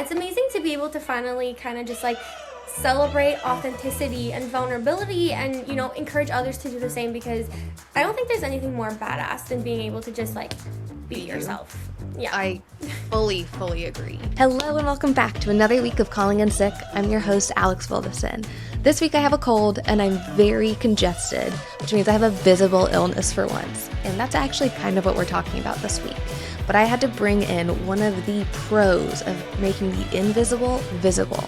it's amazing to be able to finally kind of just like celebrate authenticity and vulnerability and, you know, encourage others to do the same, because I don't think there's anything more badass than being able to just like be yourself. Yeah. I fully agree. Hello and welcome back to another week of Calling in Sick. I'm your host, Alex Wildeson. This week I have a cold and I'm very congested, which means I have a visible illness for once. And that's actually kind of what we're talking about this week. But I had to bring in one of the pros of making the invisible visible.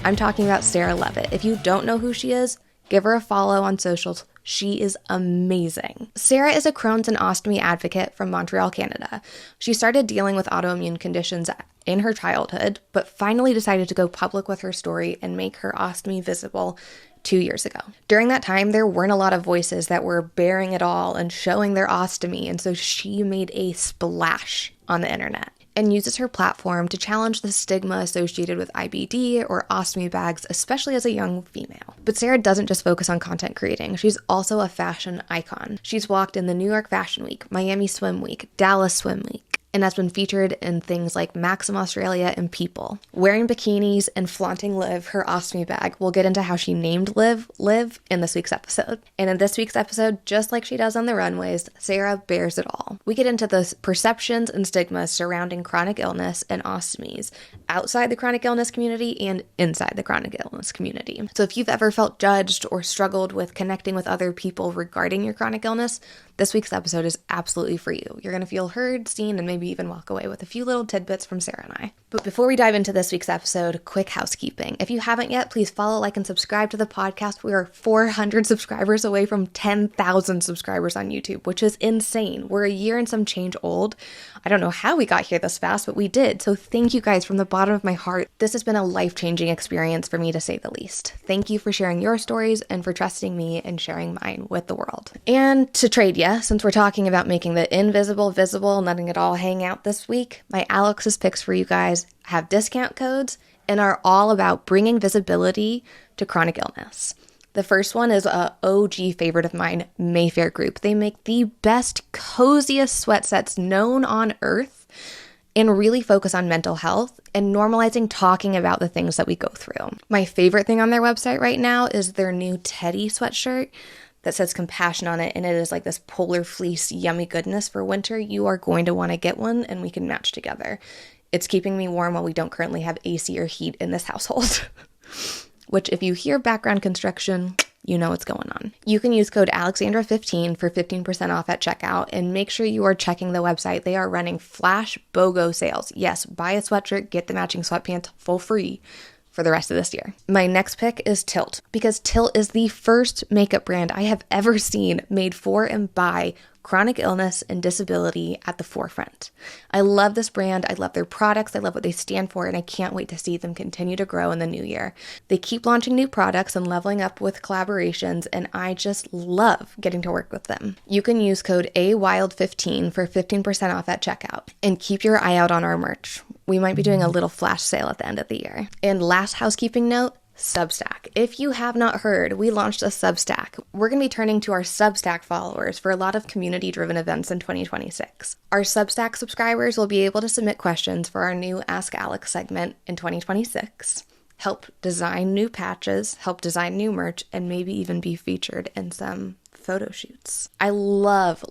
I'm talking about Sara Levitt. If you don't know who she is, give her a follow on socials. She is amazing. Sara is a Crohn's and Ostomy advocate from Montreal, Canada. She started dealing with autoimmune conditions in her childhood, but finally decided to go public with her story and make her ostomy visible 2 years ago. During that time, there weren't a lot of voices that were bearing it all and showing their ostomy, and so she made a splash on the internet and uses her platform to challenge the stigma associated with IBD or ostomy bags, especially as a young female. But Sara doesn't just focus on content creating. She's also a fashion icon. She's walked in the New York Fashion Week, Miami Swim Week, Dallas Swim Week, and has been featured in things like Maxim Australia and People. Wearing bikinis and flaunting Liv, her ostomy bag. We'll get into how she named Liv in this week's episode. And in this week's episode, just like she does on the runways, Sara bears it all. We get into the perceptions and stigmas surrounding chronic illness and ostomies outside the chronic illness community and inside the chronic illness community. So if you've ever felt judged or struggled with connecting with other people regarding your chronic illness, this week's episode is absolutely for you. You're going to feel heard, seen, and maybe even walk away with a few little tidbits from Sara and I. But before we dive into this week's episode, quick housekeeping. If you haven't yet, please follow, like, and subscribe to the podcast. We are 400 subscribers away from 10,000 subscribers on YouTube, which is insane. We're a year and some change old. I don't know how we got here this fast, but we did. So thank you guys from the bottom of my heart. This has been a life-changing experience for me, to say the least. Thank you for sharing your stories and for trusting me and sharing mine with the world. And to trade ya, since we're talking about making the invisible visible and letting it all hang out this week, my Alex's picks for you guys have discount codes and are all about bringing visibility to chronic illness. The first one is a OG favorite of mine, Mayfair Group. They make the best, coziest sweat sets known on earth and really focus on mental health and normalizing talking about the things that we go through. My favorite thing on their website right now is their new Teddy sweatshirt that says compassion on it, and it is like this polar fleece yummy goodness for winter. You are going to want to get one and we can match together. It's keeping me warm while we don't currently have AC or heat in this household. Which, if you hear background construction, you know what's going on. You can use code Alexandra15 for 15% off at checkout, and make sure you are checking the website. They are running flash BOGO sales. Yes, buy a sweatshirt, get the matching sweatpants for free for the rest of this year. My next pick is Tilt, because Tilt is the first makeup brand I have ever seen made for and by chronic illness and disability at the forefront. I love this brand. I love their products. I love what they stand for, and I can't wait to see them continue to grow in the new year. They keep launching new products and leveling up with collaborations, and I just love getting to work with them. You can use code AWILD15 for 15% off at checkout, and keep your eye out on our merch. We might be doing a little flash sale at the end of the year. And last housekeeping note, Substack. If you have not heard, we launched a Substack. We're going to be turning to our Substack followers for a lot of community-driven events in 2026. Our Substack subscribers will be able to submit questions for our new Ask Alex segment in 2026, help design new patches, help design new merch, and maybe even be featured in some photo shoots. I love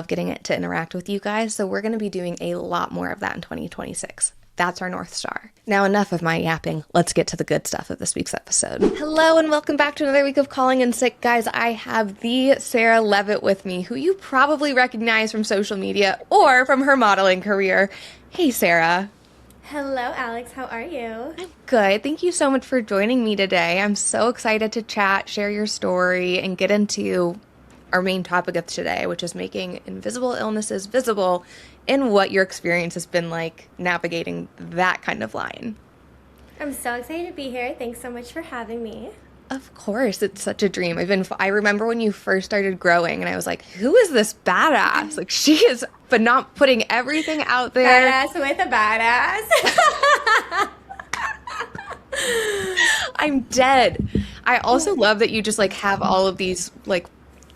getting it to interact with you guys, so we're going to be doing a lot more of that in 2026. That's our North Star. Now, enough of my yapping. Let's get to the good stuff of this week's episode. Hello, and welcome back to another week of Calling in Sick. Guys, I have the Sara Levitt with me, who you probably recognize from social media or from her modeling career. Hey, Sara. Hello, Alex. How are you? I'm good. Thank you so much for joining me today. I'm so excited to chat, share your story, and get into our main topic of today, which is making invisible illnesses visible, and what your experience has been like navigating that kind of line. I'm so excited to be here. Thanks so much for having me. Of course, it's such a dream. I remember when you first started growing, and I was like, who is this badass? Like, she is, but not putting everything out there. Badass with a badass. I'm dead. I also love that you just like have all of these like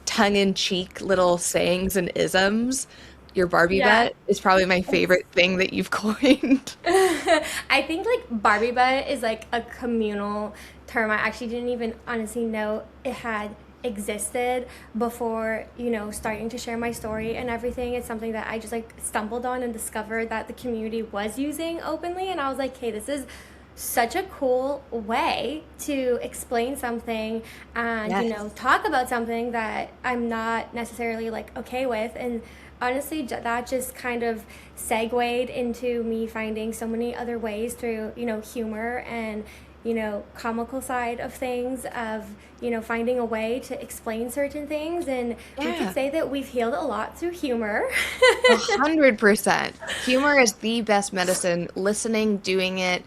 tongue-in-cheek little sayings and isms your Barbie Yeah. butt is probably my favorite thing that you've coined. I think like Barbie butt is like a communal term. I actually didn't even honestly know it had existed before, starting to share my story and everything. It's something that I just like stumbled on and discovered that the community was using openly. And I was like, hey, this is such a cool way to explain something and, Yes. talk about something that I'm not necessarily like okay with. And honestly, that just kind of segued into me finding so many other ways through, humor and, comical side of things, of, finding a way to explain certain things. And we could Yeah. say that we've healed a lot through humor. 100%. Humor is the best medicine. Listening, doing it,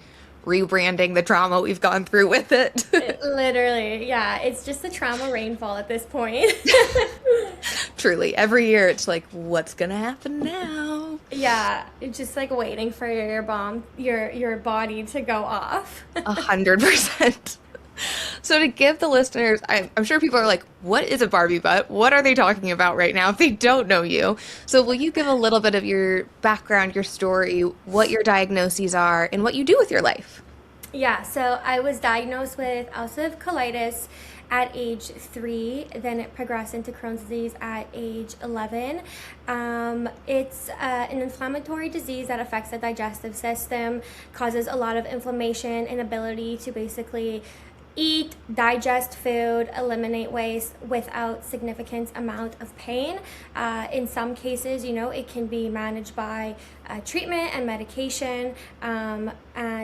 rebranding the trauma we've gone through with it. Literally, yeah. It's just the trauma rainfall at this point. Truly, every year it's like, what's gonna happen now? Yeah, it's just like waiting for your body to go off. 100%. So to give the listeners, I'm sure people are like, what is a Barbie butt? What are they talking about right now if they don't know you? So will you give a little bit of your background, your story, what your diagnoses are, and what you do with your life? Yeah, so I was diagnosed with ulcerative colitis at age 3. Then it progressed into Crohn's disease at age 11. It's an inflammatory disease that affects the digestive system, causes a lot of inflammation, inability to basically eat, digest food, eliminate waste without significant amount of pain. In some cases, it can be managed by treatment and medication, and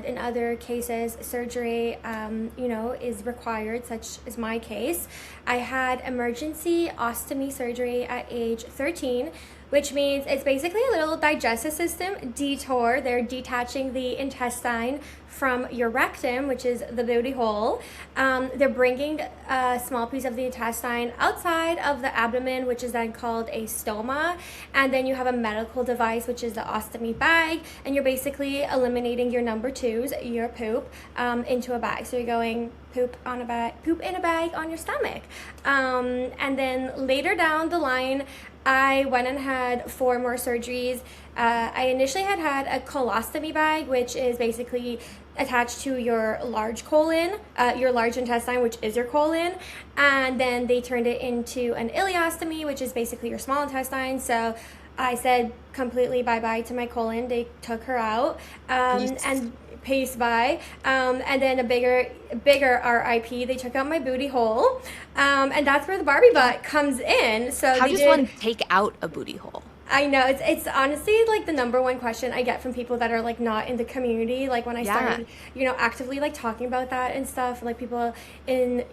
in other cases, surgery, is required, such as my case. I had emergency ostomy surgery at age 13, which means it's basically a little digestive system detour. They're detaching the intestine from your rectum, which is the booty hole. They're bringing a small piece of the intestine outside of the abdomen, which is then called a stoma. And then you have a medical device, which is the ostomy bag. And you're basically eliminating your number twos, your poop, into a bag. So you're going poop in a bag on your stomach. And then later down the line, I went and had 4 more surgeries. I initially had a colostomy bag, which is basically attached to your large colon, your large intestine, which is your colon. And then they turned it into an ileostomy, which is basically your small intestine. So I said completely bye-bye to my colon. They took her out. And pace by, and then a bigger RIP. They took out my booty hole, and that's where the Barbie butt comes in. So How does one take out a booty hole? I know it's honestly like the number one question I get from people that are like not in the community. Like when I started, actively like talking about that and stuff, like people in,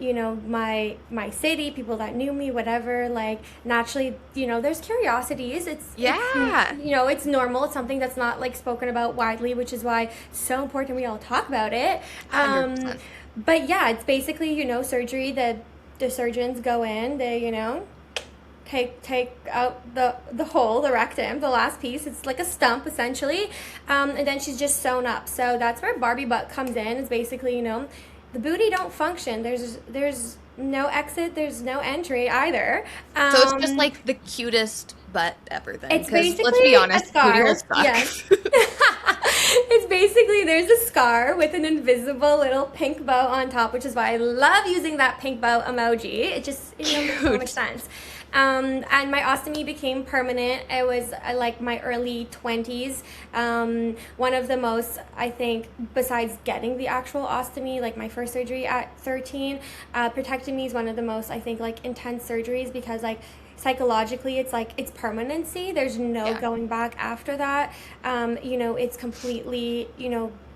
my city, people that knew me, whatever, like naturally, there's curiosities. It's normal. It's something that's not like spoken about widely, which is why it's so important we all talk about it. 100%. But yeah, it's basically, surgery. The surgeons go in, they, take out the hole, the rectum, the last piece. It's like a stump essentially, and then she's just sewn up. So that's where Barbie butt comes in. It's basically, the booty don't function. There's no exit, there's no entry either. So it's just like the cutest butt ever then. It's 'Cause basically let's be honest, a scar. booty holes suck. Yes. It's basically, there's a scar with an invisible little pink bow on top, which is why I love using that pink bow emoji. It just makes so much sense. And my ostomy became permanent. It was like my early 20s. One of the most, I think, besides getting the actual ostomy, like my first surgery at 13, protectomy is one of the most, I think, like intense surgeries, because like psychologically it's permanency. There's no going back after that. It's completely,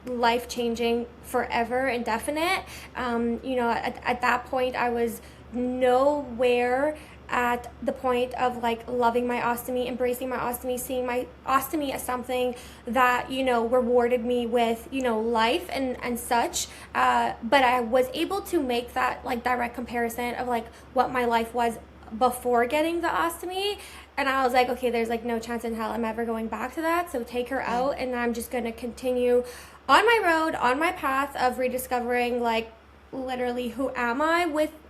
life-changing, forever, indefinite. At that point I was nowhere at the point of like loving my ostomy, embracing my ostomy, seeing my ostomy as something that, rewarded me with, life and such. But I was able to make that like direct comparison of like what my life was before getting the ostomy. And I was like, okay, there's like no chance in hell I'm ever going back to that. So take her out, and I'm just going to continue on my road, on my path of rediscovering like literally who am I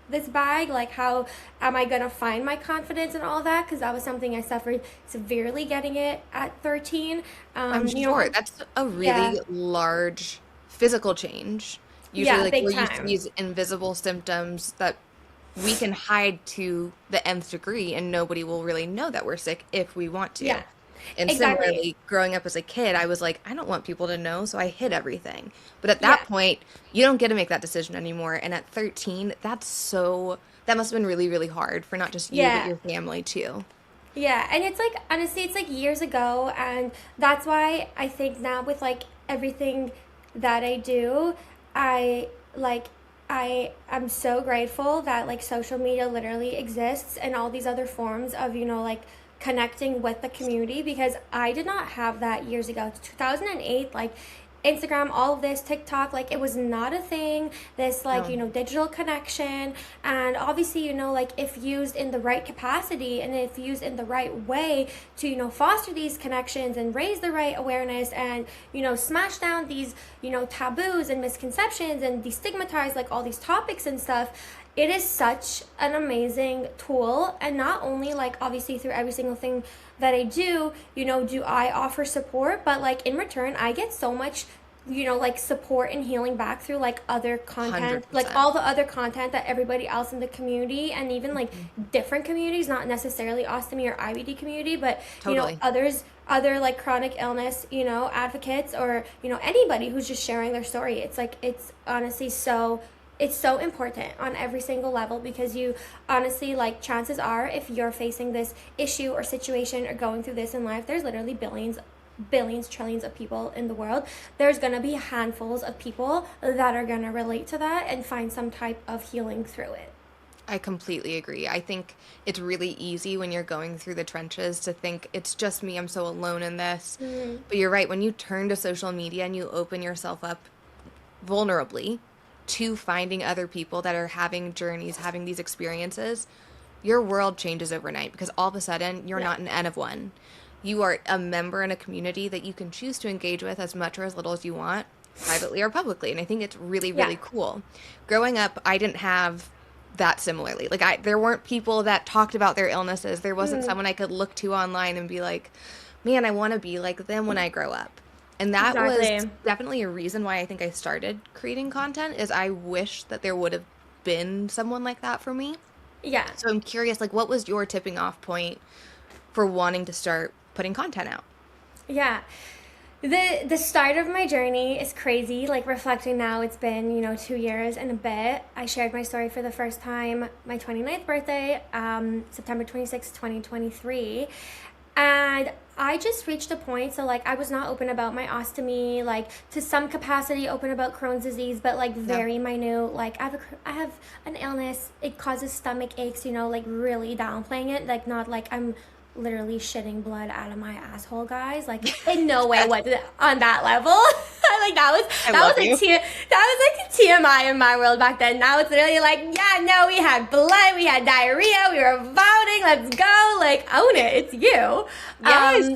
this bag? Like, how am I gonna find my confidence and all that? Because that was something I suffered severely getting it at 13. I'm sure that's a Yeah, really large physical change. Usually, yeah, like big we're used to time. these invisible symptoms that we can hide to the nth degree, and nobody will really know that we're sick if we want to. Yeah, And exactly. similarly, growing up as a kid, I was like, I don't want people to know, so I hid everything. But at that Yeah, point, you don't get to make that decision anymore. And at 13, that must have been really, really hard for not just you, but yeah. your family too. Yeah, and it's like honestly, it's like years ago, and that's why I think now with like everything that I do, I like I am so grateful that like social media literally exists and all these other forms of, like connecting with the community because I did not have that years ago. 2008, like Instagram, all of this, TikTok, like it was not a thing. This, like, No, digital connection. And obviously, like if used in the right capacity and if used in the right way to, foster these connections and raise the right awareness and, smash down these, taboos and misconceptions and destigmatize like all these topics and stuff, it is such an amazing tool. And not only like obviously through every single thing that I do, do I offer support, but like in return I get so much, like support and healing back through like other content, like 100%. all the other content that everybody else in the community and even like different communities, not necessarily ostomy or IBD community, but Totally. other like chronic illness, advocates or, anybody who's just sharing their story. It's like, it's honestly it's so important on every single level because you honestly, like, chances are if you're facing this issue or situation or going through this in life, there's literally billions, trillions of people in the world. There's gonna be handfuls of people that are gonna relate to that and find some type of healing through it. I completely agree. I think it's really easy when you're going through the trenches to think it's just me, I'm so alone in this. But you're right, when you turn to social media and you open yourself up vulnerably to finding other people that are having journeys, having these experiences, your world changes overnight because all of a sudden you're Yeah, not an N of one. You are a member in a community that you can choose to engage with as much or as little as you want, privately or publicly. And I think it's really, yeah. really cool. Growing up, I didn't have that similarly. Like there weren't people that talked about their illnesses. There wasn't someone I could look to online and be like, man, I want to be like them when I grow up. And that was Exactly. definitely a reason why I think I started creating content is I wish that there would have been someone like that for me. Yeah. So I'm curious, like, what was your tipping off point for wanting to start putting content out? Yeah. The start of my journey is crazy. Like reflecting now, it's been, 2 years and a bit. I shared my story for the first time my 29th birthday, September 26th, 2023. And I just reached a point, so like I was not open about my ostomy, like to some capacity open about Crohn's disease, but like Yeah. very minute. Like I have an illness, it causes stomach aches, like really downplaying it, like not like I'm literally shitting blood out of my asshole, guys. Like in no way was it on that level. Like I that love was like you. that was like TMI in my world back then. Now it's literally like, yeah, no, we had blood, we had diarrhea, we were vomiting, let's go, like own it, it's you. Yes.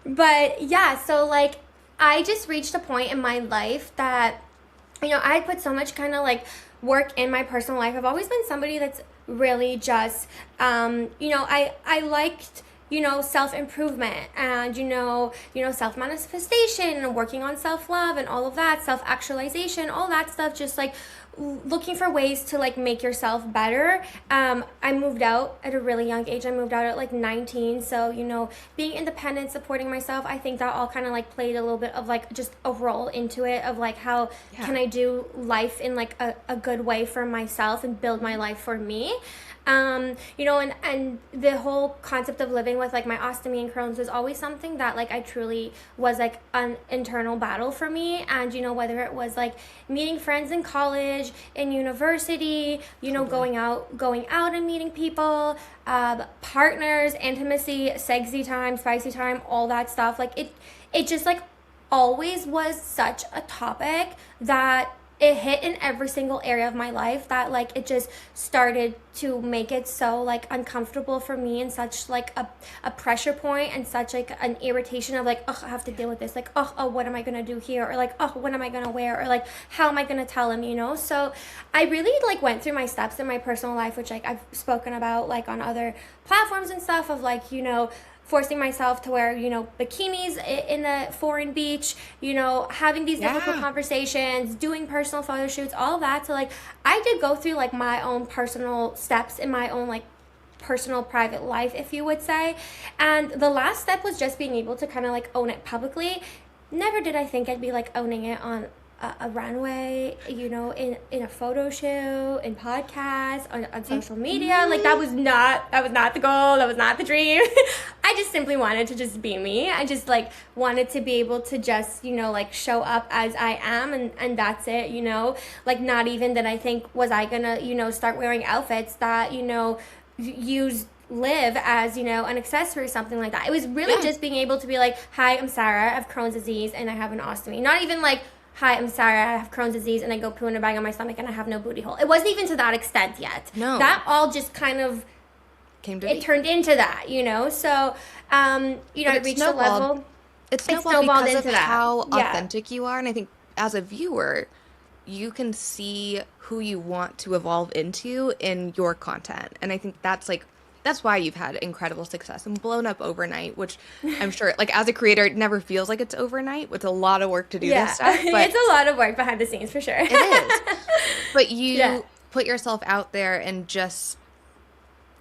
But yeah, so like I just reached a point in my life that I had put so much kind of like work in my personal life. I've always been somebody that's really just I liked self-improvement and self-manifestation and working on self-love and all of that, self-actualization, all that stuff, just like looking for ways to like make yourself better. I moved out at a really young age. I moved out at like 19, so being independent, supporting myself, I think that all kind of like played a little bit of like just a role into it of like how Yeah. can I do life in like a good way for myself and build my life for me. And the whole concept of living with like my ostomy and Crohn's was always something that like I truly was like an internal battle for me. And whether it was like meeting friends in college, in university, Totally. going out and meeting people, partners, intimacy, sexy time, spicy time, all that stuff. Like it just like always was such a topic that it hit in every single area of my life that like it just started to make it so like uncomfortable for me, and such like a pressure point, and such like an irritation of like, oh, I have to deal with this, like, oh, what am I gonna do here, or like, oh, what am I gonna wear, or like, how am I gonna tell him, you know? So I really like went through my steps in my personal life, which like I've spoken about like on other platforms and stuff, of like, you know, forcing myself to wear, you know, bikinis in the foreign beach, you know, having these difficult conversations, doing personal photo shoots, all of that. So like I did go through like my own personal steps in my own like personal private life, if you would say. And the last step was just being able to kind of like own it publicly. Never did I think I'd be like owning it on a runway, you know, in a photo shoot, in podcasts, on social media. Like that was not the goal, that was not the dream. I just simply wanted to just be me. I just like wanted to be able to just, you know, like show up as I am, and that's it, you know. Like not even that I think was I gonna, you know, start wearing outfits that, you know, live as, you know, an accessory or something like that. It was really just being able to be like, hi, I'm Sara, I have Crohn's disease and I have an ostomy. Not even like, hi, I'm Sara, I have Crohn's disease and I go poo in a bag on my stomach and I have no booty hole. It wasn't even to that extent yet. No. That all just kind of turned into that, you know? So, you know, I reached a level. It snowballed because of how authentic you are. And I think as a viewer, you can see who you want to evolve into in your content. And I think that's why you've had incredible success and blown up overnight, which I'm sure, like, as a creator, it never feels like it's overnight. It's a lot of work to do this stuff. But it's a lot of work behind the scenes, for sure. It is. But you put yourself out there and just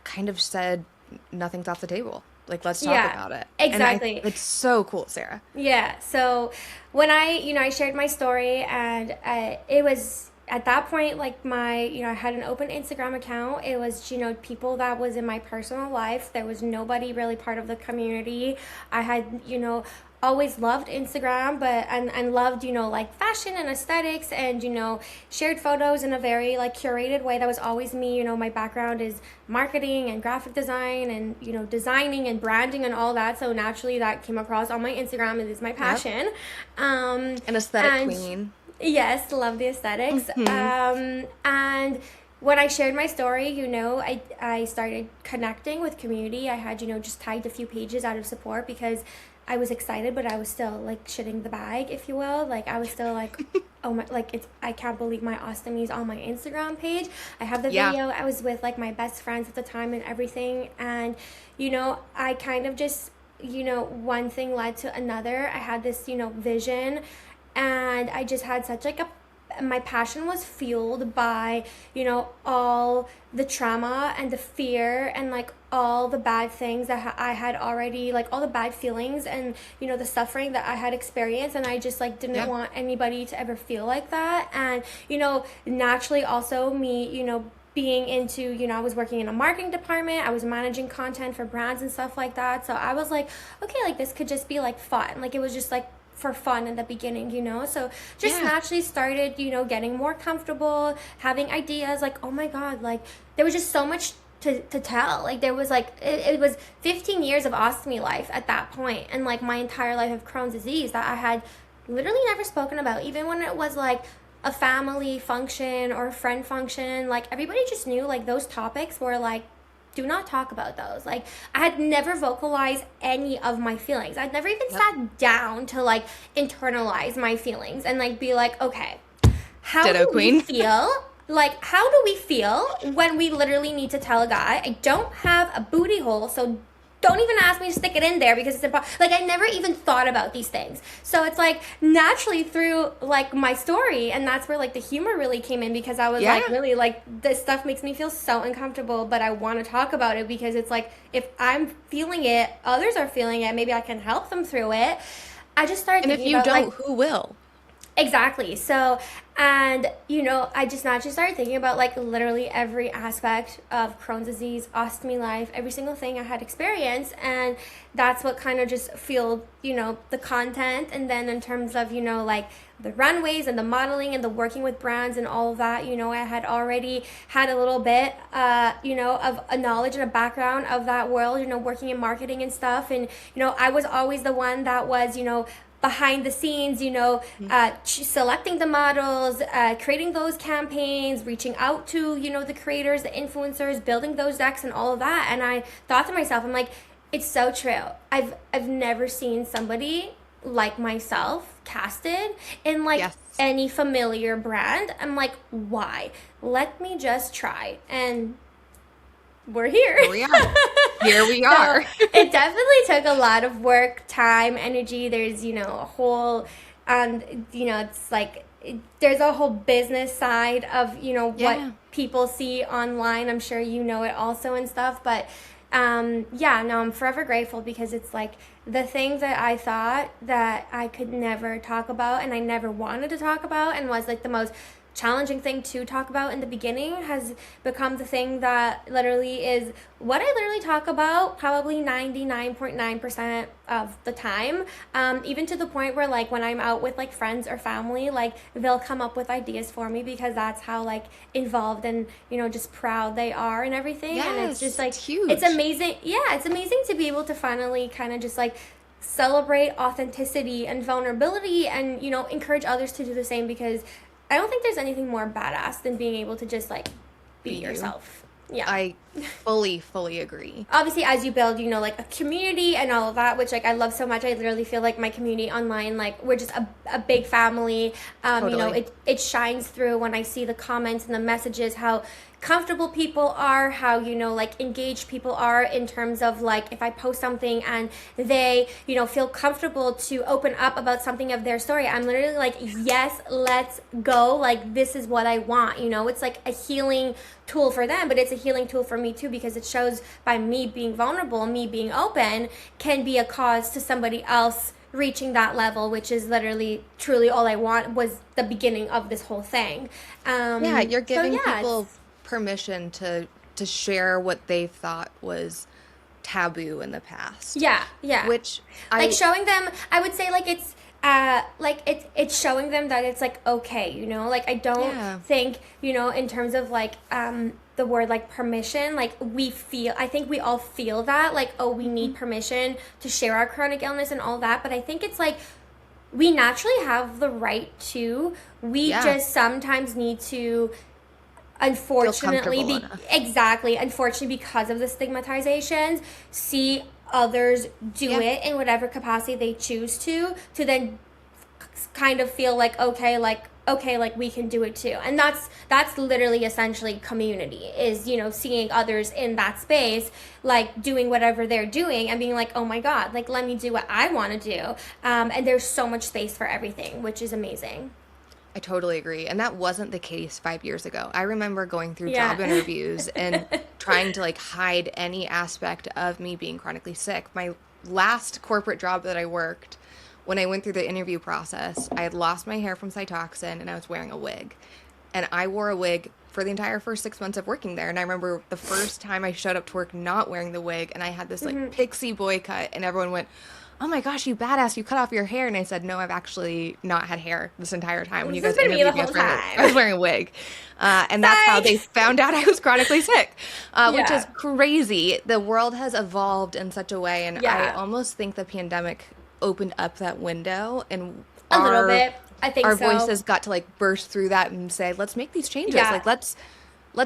kind of said, nothing's off the table. Like, let's talk about it. Exactly. And it's so cool, Sara. Yeah. So when I shared my story, and it was at that point, like I had an open Instagram account. It was, you know, people that was in my personal life. There was nobody really part of the community. I had, you know, always loved Instagram, but and loved, you know, like fashion and aesthetics, and, you know, shared photos in a very like curated way. That was always me. You know, my background is marketing and graphic design, and, you know, designing and branding and all that. So naturally that came across on my Instagram. It is my passion. An aesthetic queen. Yes, love the aesthetics. And when I shared my story, you know, I started connecting with community. I had, you know, just tagged a few pages out of support because I was excited, but I was still like shitting the bag, if you will. Like I was still like, oh my, like I can't believe my ostomy's on my Instagram page. I have the video. I was with like my best friends at the time and everything. And, you know, I kind of just, you know, one thing led to another. I had this, you know, vision, and I just had such like my passion was fueled by, you know, all the trauma and the fear and like all the bad things that I had already, like all the bad feelings and, you know, the suffering that I had experienced. And I just like didn't want anybody to ever feel like that. And, you know, naturally also me, you know, being into, you know, I was working in a marketing department. I was managing content for brands and stuff like that. So I was like, okay, like this could just be like fun. Like it was just like for fun in the beginning, you know. So just naturally started, you know, getting more comfortable, having ideas, like, oh my god, like there was just so much to tell. Like there was like it was 15 years of ostomy life at that point, and like my entire life of Crohn's disease that I had literally never spoken about, even when it was like a family function or a friend function. Like everybody just knew like those topics were like, do not talk about those. Like I had never vocalized any of my feelings. I'd never even sat down to like internalize my feelings and like be like, okay, how do we feel? Like how do we feel when we literally need to tell a guy, I don't have a booty hole, so don't even ask me to stick it in there because it's impossible. Like I never even thought about these things. So it's like naturally through like my story, and that's where like the humor really came in, because I was like really like, this stuff makes me feel so uncomfortable, but I want to talk about it because it's like if I'm feeling it, others are feeling it, maybe I can help them through it. I just started thinking about, and if you don't, who will? Exactly. So, and, you know, I just naturally started thinking about, like, literally every aspect of Crohn's disease, ostomy life, every single thing I had experienced, and that's what kind of just fueled, you know, the content. And then in terms of, you know, like, the runways and the modeling and the working with brands and all of that, you know, I had already had a little bit, you know, of a knowledge and a background of that world, you know, working in marketing and stuff. And, you know, I was always the one that was, you know, behind the scenes, selecting the models, creating those campaigns, reaching out to, the creators, the influencers, building those decks and all of that. And I thought to myself, I'm like, it's so true. I've never seen somebody like myself casted in like any familiar brand. I'm like, why? Let me just try. And we're here. Here we are. Here we are. So it definitely took a lot of work, time, energy. There's, a whole, it's like, there's a whole business side of, what people see online. I'm sure you know it also and stuff. But, I'm forever grateful because it's like the thing that I thought that I could never talk about and I never wanted to talk about and was like the most challenging thing to talk about in the beginning has become the thing that literally is what I literally talk about probably 99.9% of the time, even to the point where like when I'm out with like friends or family, like they'll come up with ideas for me because that's how like involved and just proud they are and everything. And it's just like huge. It's amazing. It's amazing to be able to finally kind of just like celebrate authenticity and vulnerability and encourage others to do the same, because I don't think there's anything more badass than being able to just like be yourself. Yeah. I fully agree. Obviously, as you build, like a community and all of that, which like I love so much. I literally feel like my community online, like we're just a big family. Totally. It shines through when I see the comments and the messages, how comfortable people are, how like engaged people are in terms of like if I post something and they feel comfortable to open up about something of their story, I'm literally like, yes, let's go, like this is what I want. It's like a healing tool for them, but it's a healing tool for me too, because it shows by me being vulnerable, me being open can be a cause to somebody else reaching that level, which is literally truly all I want, was the beginning of this whole thing. You're giving people permission to share what they thought was taboo in the past. Which like showing them, I would say like it's it's showing them that it's like okay, like I don't think in terms of like the word like permission, like I think we all feel that like, oh, we need permission to share our chronic illness and all that, but I think it's like we naturally have the right to, we just sometimes need to unfortunately because of the stigmatizations, see others do it in whatever capacity they choose to then kind of feel like okay, like we can do it too. And that's literally essentially community, is seeing others in that space like doing whatever they're doing and being like, oh my god, like let me do what I want to do, and there's so much space for everything, which is amazing. I totally agree. And that wasn't the case 5 years ago. I remember going through job interviews and trying to like hide any aspect of me being chronically sick. My last corporate job that I worked, when I went through the interview process, I had lost my hair from Cytoxin and I was wearing a wig. And I wore a wig for the entire first 6 months of working there. And I remember the first time I showed up to work not wearing the wig and I had this like pixie boy cut and everyone went, oh my gosh, you badass, you cut off your hair. And I said, no, I've actually not had hair this entire time. When you guys interviewed me, I was wearing a wig. And that's how they found out I was chronically sick, which is crazy. The world has evolved in such a way. And I almost think the pandemic opened up that window and a little bit. I think our voices got to like burst through that and say, let's make these changes. Like let's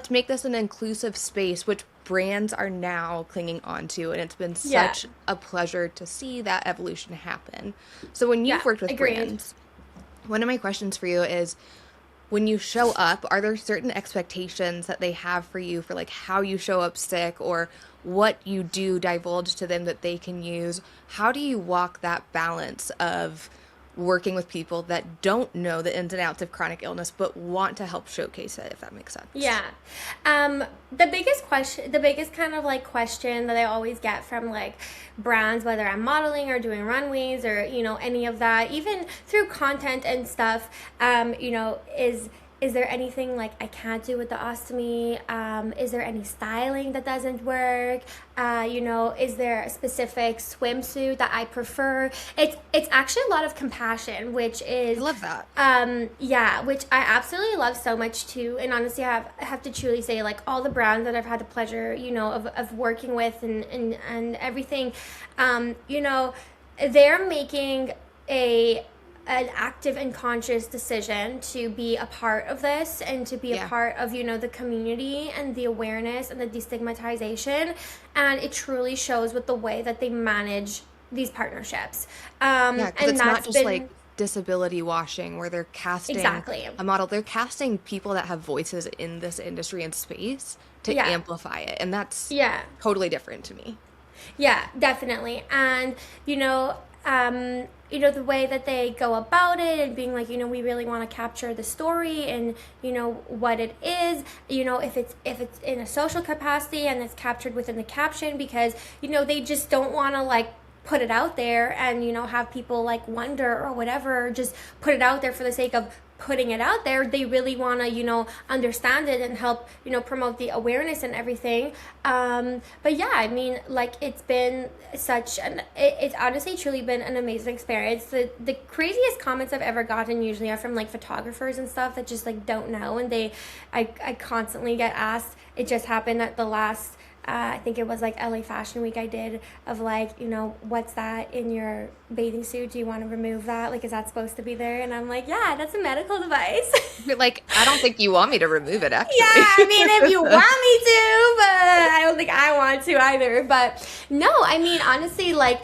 make this an inclusive space, which brands are now clinging onto, and it's been such a pleasure to see that evolution happen. So when you've worked with brands, one of my questions for you is, when you show up, are there certain expectations that they have for you for like how you show up sick or what you do divulge to them that they can use? How do you walk that balance of working with people that don't know the ins and outs of chronic illness but want to help showcase it, if that makes sense? The biggest kind of like question that I always get from like brands, whether I'm modeling or doing runways or any of that, even through content and stuff, is there anything like I can't do with the ostomy? Is there any styling that doesn't work? Is there a specific swimsuit that I prefer? It's actually a lot of compassion, which is... I love that. Which I absolutely love so much too. And honestly, I have to truly say, like, all the brands that I've had the pleasure, of working with and everything, they're making an active and conscious decision to be a part of this and to be a part of, you know, the community and the awareness and the destigmatization. And it truly shows with the way that they manage these partnerships. Because and it's that's not just been, like disability washing where they're casting a model. They're casting people that have voices in this industry and space to amplify it. And that's totally different to me. Yeah, definitely. And, you know, the way that they go about it and being like, you know, we really want to capture the story and, you know, what it is, you know, if it's in a social capacity and it's captured within the caption, because, you know, they just don't want to like put it out there and, you know, have people like wonder or whatever, or just put it out there for the sake of putting it out there. They really want to, you know, understand it and help, you know, promote the awareness and everything. But yeah, I mean, like, it's been it's honestly truly been an amazing experience. The craziest comments I've ever gotten usually are from like photographers and stuff that just like don't know, and I constantly get asked. It just happened at the last I think it was like LA Fashion Week I did, of like, you know, what's that in your bathing suit? Do you want to remove that? Like, is that supposed to be there? And I'm like, yeah, that's a medical device. But like, I don't think you want me to remove it, actually. Yeah, I mean, if you want me to, but I don't think I want to either. But no, I mean, honestly, like,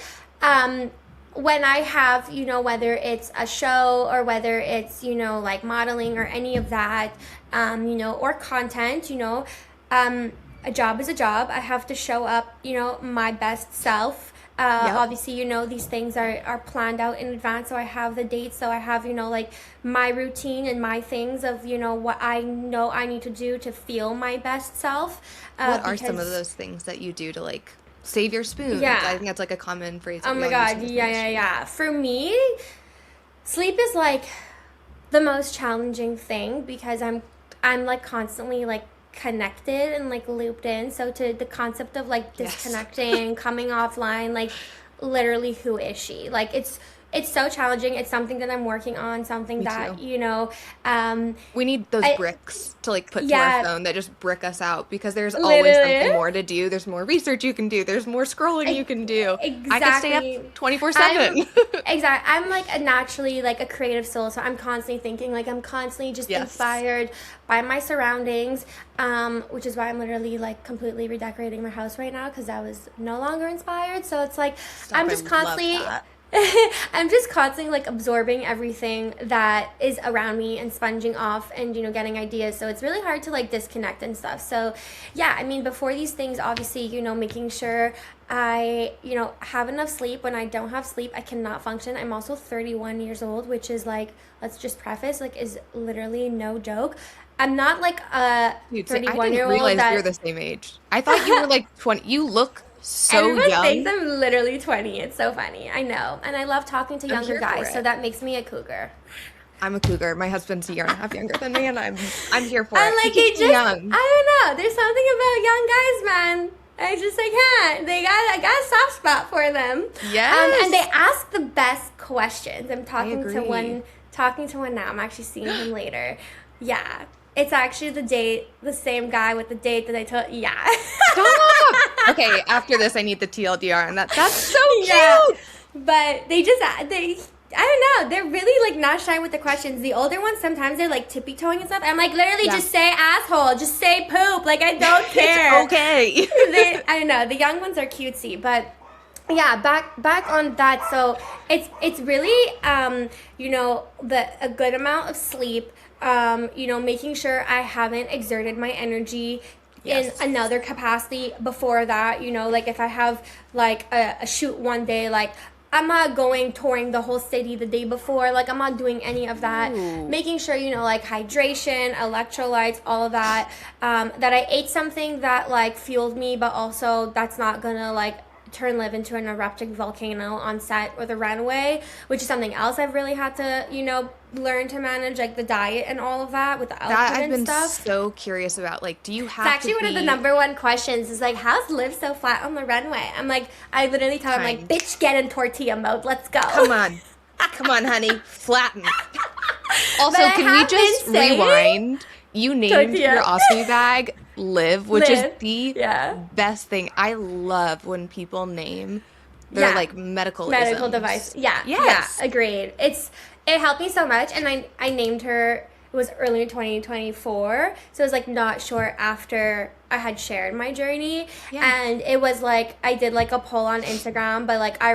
when I have, you know, whether it's a show or whether it's, you know, like modeling or any of that, you know, or content, you know, a job is a job. I have to show up, you know, my best self. Obviously, you know, these things are planned out in advance, so I have the dates, so I have, you know, like my routine and my things of, you know, what I know I need to do to feel my best self. What are some of those things that you do to like save your spoon? Yeah. I think that's like a common phrase. Oh my God, yeah. For me, sleep is like the most challenging thing because I'm like constantly like connected and like looped in, so to the concept of like disconnecting, coming offline, like literally who is she? Like it's so challenging. It's something that I'm working on, something that, you know, we need those bricks to like put to our phone that just brick us out, because there's always something more to do. There's more research you can do. There's more scrolling you can do. Exactly. I can stay up 24/7. Exactly. I'm like a naturally like a creative soul, so I'm constantly thinking, like I'm constantly just inspired by my surroundings, which is why I'm literally like completely redecorating my house right now, because I was no longer inspired. So it's like I'm just constantly like absorbing everything that is around me and sponging off and, you know, getting ideas. So it's really hard to like disconnect and stuff. So yeah, I mean, before these things, obviously, you know, making sure I, you know, have enough sleep. When I don't have sleep, I cannot function. I'm also 31 years old, which is like, let's just preface, like, is literally no joke. I'm not like a 31-year-old. I didn't realize you're the same age. I thought you were like 20. You look so Everyone young. thinks I'm literally 20. It's so funny. I know. And I love talking to younger guys, so that makes me a cougar. I'm a cougar. My husband's a year and a half younger than me, and I'm here for I'm it. like, they just, young. I don't know. There's something about young guys, man. I got a soft spot for them. Yes. And they ask the best questions. I'm talking to one now. I'm actually seeing him later. Yeah. It's actually the same guy with the date that I told. Yeah. Stop. Okay, after this, I need the TLDR on that. That's so cute. But they I don't know. They're really like not shy with the questions. The older ones, sometimes they're like tippy-toeing and stuff. I'm like, literally, just say asshole. Just say poop. Like, I don't care. It's okay. I don't know. The young ones are cutesy, but yeah, back on that. So it's really you know, a good amount of sleep. You know, making sure I haven't exerted my energy in another capacity before that. You know, like if I have like a shoot one day, like I'm not touring the whole city the day before. Like I'm not doing any of that. Ooh. Making sure, you know, like hydration, electrolytes, all of that. That I ate something that like fueled me, but also that's not gonna like live into an erupting volcano on set or the runway, which is something else I've really had to, you know, learn to manage, like the diet and all of that with the outfit and stuff. I've been so curious about, like, do you have It's actually one of the number one questions is like, how's Liv so flat on the runway? I'm like, I literally tell him like, bitch, get in tortilla mode. Let's go. Come on, honey. Flatten. Also, can we just rewind? You named your Ostomy bag Liv, which is the best thing. I love when people name They're like medical device. Yeah. Yes. Yeah. Agreed. It helped me so much, and I named her. It was early 2024, so it was like not sure after I had shared my journey. And it was like I did like a poll on Instagram, but like I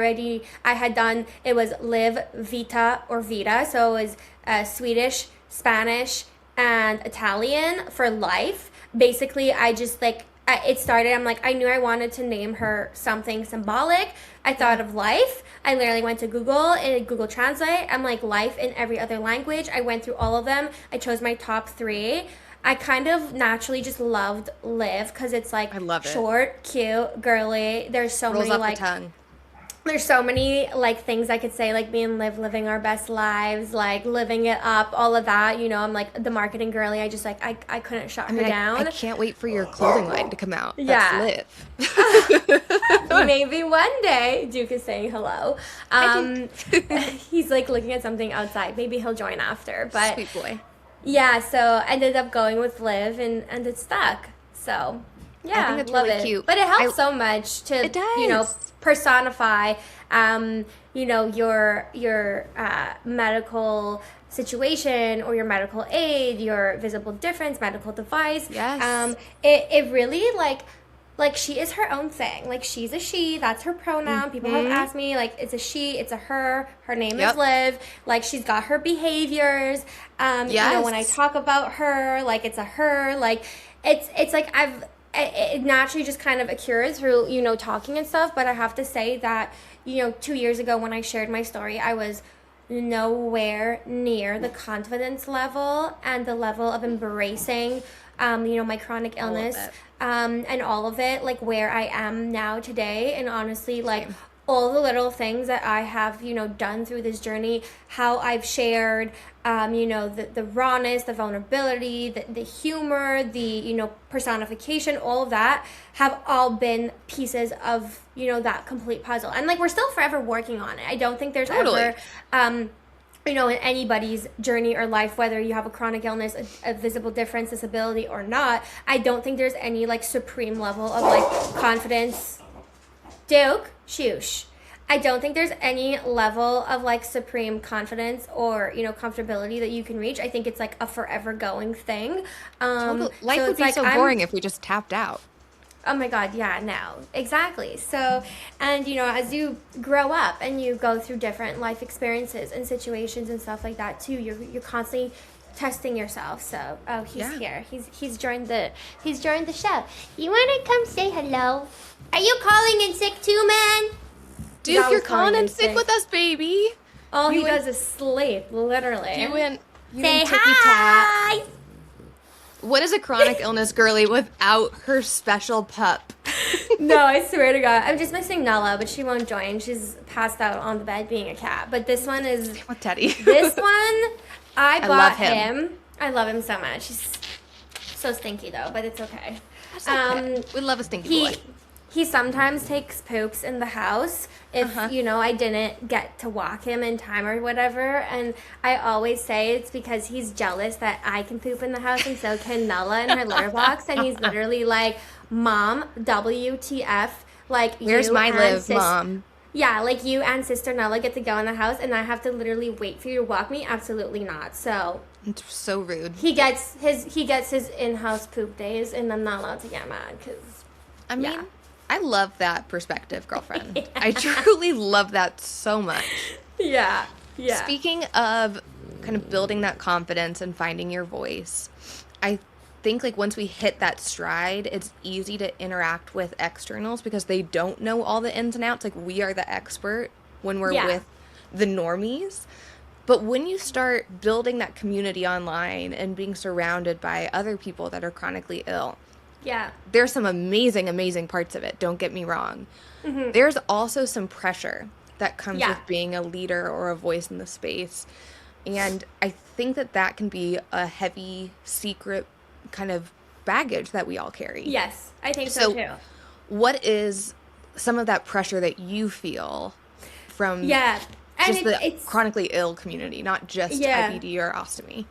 had done, it was live vita or vita, so it was Swedish, Spanish, and Italian for life. Basically, I just like it started, I'm like, I knew I wanted to name her something symbolic. I thought of life. I literally went to Google and Google Translate. I'm like, life in every other language. I went through all of them. I chose my top 3. I kind of naturally just loved live because it's like, I love it. Short, cute, girly. There's so Rolls many off like the tongue. There's so many like things I could say, like being living our best lives, like living it up, all of that. You know, I'm like the marketing girly. I just like I couldn't shut her down. I can't wait for your clothing line to come out. Yeah. That's live. Maybe one day. Duke is saying hello. He's like looking at something outside. Maybe he'll join after. But sweet boy. Yeah, so I ended up going with live and it stuck. So yeah, I think it's love really it. cute. But it helps so much to you know, personify you know, your medical situation or your medical aid, your visible difference, medical device. Yes. It really like she is her own thing. Like she's a she, that's her pronoun. People have asked me like it's a she, it's a her. Her name is Liv. Like she's got her behaviors. You know, when I talk about her, like it's a her. Like it's like it naturally just kind of occurred through, you know, talking and stuff. But I have to say that, you know, 2 years ago when I shared my story, I was nowhere near the confidence level and the level of embracing, you know, my chronic illness, and all of it, like where I am now today. And honestly, like all the little things that I have, you know, done through this journey, how I've shared, you know, the rawness, the vulnerability, the humor, the, you know, personification, all of that have all been pieces of, you know, that complete puzzle. And like, we're still forever working on it. I don't think there's ever, you know, in anybody's journey or life, whether you have a chronic illness, a visible difference, disability or not, I don't think there's any like supreme level of like confidence. Duke, shoosh. I don't think there's any level of like supreme confidence or, you know, comfortability that you can reach. I think it's like a forever going thing. Life would be like, so boring if we just tapped out. Oh my God, yeah, no, exactly. So, and you know, as you grow up and you go through different life experiences and situations and stuff like that too, you're constantly testing yourself. So, oh, he's here. He's joined the show. You want to come say hello? Are you calling in sick too, man? Dude, you're calling in sick with us, baby. All he does is sleep, literally. You went say hi. What is a chronic illness girly without her special pup? No, I swear to God. I'm just missing Nella, but she won't join. She's passed out on the bed being a cat. But this one is... with Teddy. This one, I bought him. I love him so much. He's so stinky, though, but it's okay. That's okay. We love a stinky boy. He sometimes takes poops in the house if, you know, I didn't get to walk him in time or whatever. And I always say it's because he's jealous that I can poop in the house and so can Nella in her litter box. And he's literally like, Mom, WTF. Like, where's my live, Mom? Yeah, like you and Sister Nella get to go in the house and I have to literally wait for you to walk me? Absolutely not. So... it's so rude. He gets his in-house poop days and I'm not allowed to get mad because... I mean... yeah. I love that perspective, girlfriend. Yeah. I truly love that so much. Yeah, yeah. Speaking of kind of building that confidence and finding your voice, I think like once we hit that stride, it's easy to interact with externals because they don't know all the ins and outs. Like we are the expert when we're with the normies. But when you start building that community online and being surrounded by other people that are chronically ill, there's some amazing, amazing parts of it. Don't get me wrong. Mm-hmm. There's also some pressure that comes with being a leader or a voice in the space. And I think that can be a heavy, secret kind of baggage that we all carry. Yes, I think so too. What is some of that pressure that you feel from just the chronically ill community, not just IBD or ostomy?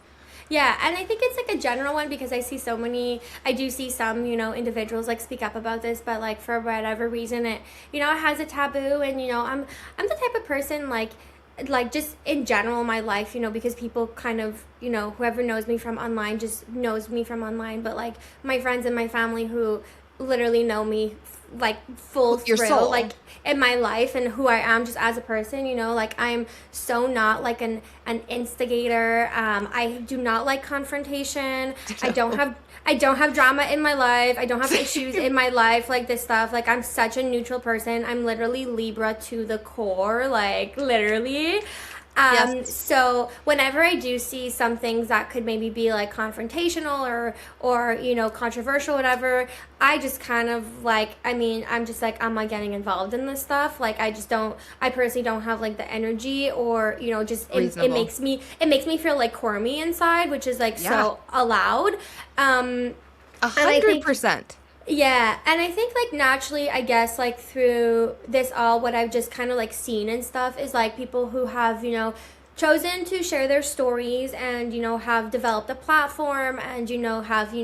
Yeah, and I think it's like a general one because I do see some, individuals like speak up about this, but like for whatever reason it has a taboo, and I'm the type of person like just in general in my life, because people kind of, whoever knows me from online just knows me from online, but like my friends and my family who literally know me like full Your through, soul. like in my life and who I am just as a person, like I'm so not like an instigator. I do not like confrontation. I don't have drama in my life. I don't have issues in my life like this stuff. Like I'm such a neutral person. I'm literally Libra to the core, like literally. Yes. So whenever I do see some things that could maybe be like confrontational or controversial, whatever, I just kind of like, I'm just like, I'm not getting involved in this stuff. Like I personally don't have like the energy or, just it makes me feel like quirmy inside, which is like so allowed. 100%. Yeah, and I think like naturally, I guess like through this all, what I've just kind of like seen and stuff is like people who have chosen to share their stories and have developed a platform and have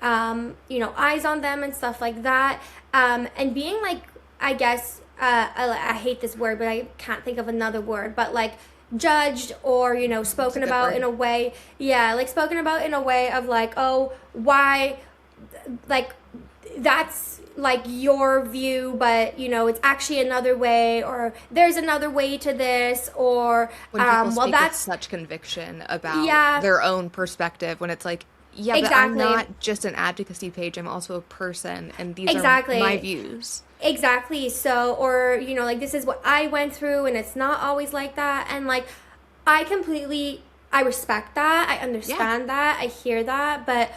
eyes on them and stuff like that, and being like, I guess I hate this word, but I can't think of another word, but like judged or spoken about in a way, spoken about in a way of like, oh, why, like that's like your view, but it's actually another way, or there's another way to this, or when people speak with such conviction about their own perspective, when it's like, but I'm not just an advocacy page, I'm also a person, and these are my views. Exactly. So, or like, this is what I went through, and it's not always like that, and like I respect that, I understand that, I hear that, but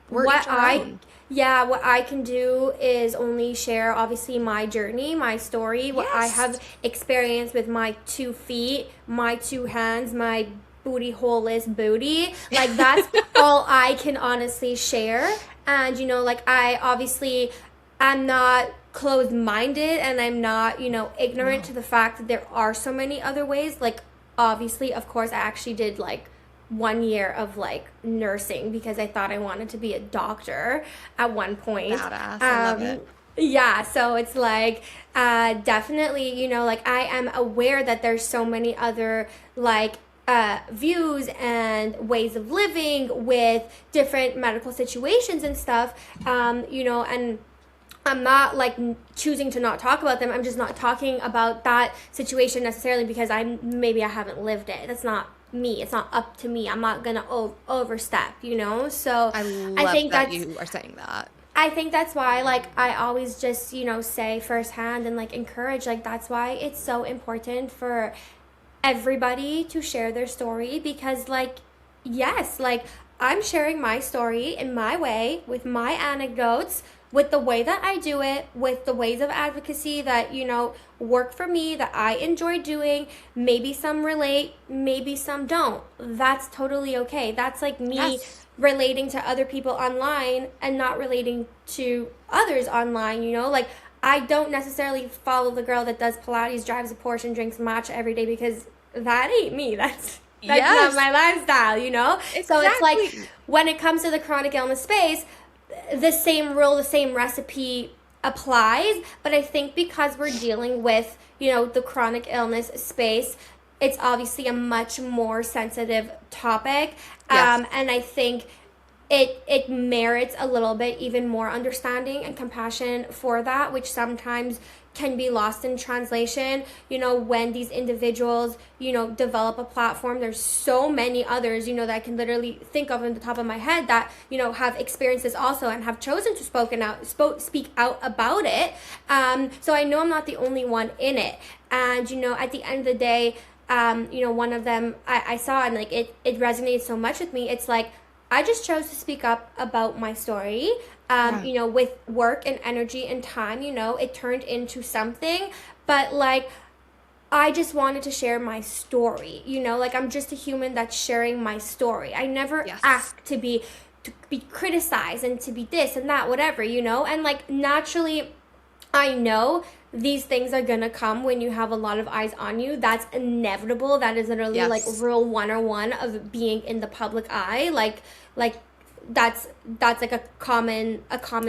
what I can do is only share obviously my journey, my story, what I have experienced with my 2 feet, my 2 hands, my booty hole-less booty. Like that's all I can honestly share. And like I'm not closed-minded, and I'm not ignorant to the fact that there are so many other ways. Like obviously, of course, I actually did like 1 year of like nursing because I thought I wanted to be a doctor at one point. Badass. I love it. Yeah, so it's like definitely, like I am aware that there's so many other like views and ways of living with different medical situations and stuff, and I'm not like choosing to not talk about them. I'm just not talking about that situation necessarily because I haven't lived it. That's not me. It's not up to me. I'm not gonna overstep, So I think that you are saying that. I think that's why like I always just say firsthand and like encourage, like that's why it's so important for everybody to share their story, because like yes, like I'm sharing my story in my way with my anecdotes, with the way that I do it, with the ways of advocacy that, work for me, that I enjoy doing. Maybe some relate, maybe some don't. That's totally okay. That's like me relating to other people online and not relating to others online, Like I don't necessarily follow the girl that does Pilates, drives a Porsche, and drinks matcha every day, because that ain't me. That's not my lifestyle, Exactly. So it's like when it comes to the chronic illness space, the same rule, the same recipe applies, but I think because we're dealing with, the chronic illness space, it's obviously a much more sensitive topic, and I think it merits a little bit even more understanding and compassion for that, which sometimes can be lost in translation. When these individuals, develop a platform, there's so many others, that I can literally think of on the top of my head that, have experienced this also and have chosen to speak out about it. So I know I'm not the only one in it. And, at the end of the day, one of them I saw, and like it resonated so much with me. It's like, I just chose to speak up about my story. With work and energy and time, it turned into something, but like, I just wanted to share my story, like I'm just a human that's sharing my story. I never asked to be criticized and to be this and that, whatever, and like naturally I know these things are gonna come when you have a lot of eyes on you. That's inevitable. That is literally like rule 101 of being in the public eye. Like that's like a common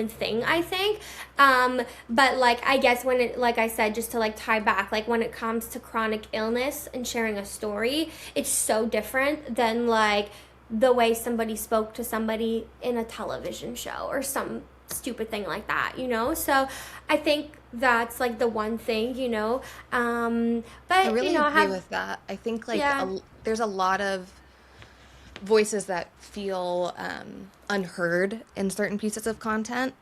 thing, I think. But like, I guess when it, like I said, just to like tie back, like when it comes to chronic illness and sharing a story, it's so different than like the way somebody spoke to somebody in a television show or some stupid thing like that, you know? So I think that's like the one thing, you know. But I really you know, agree with that. I think like there's a lot of voices that feel unheard in certain pieces of content,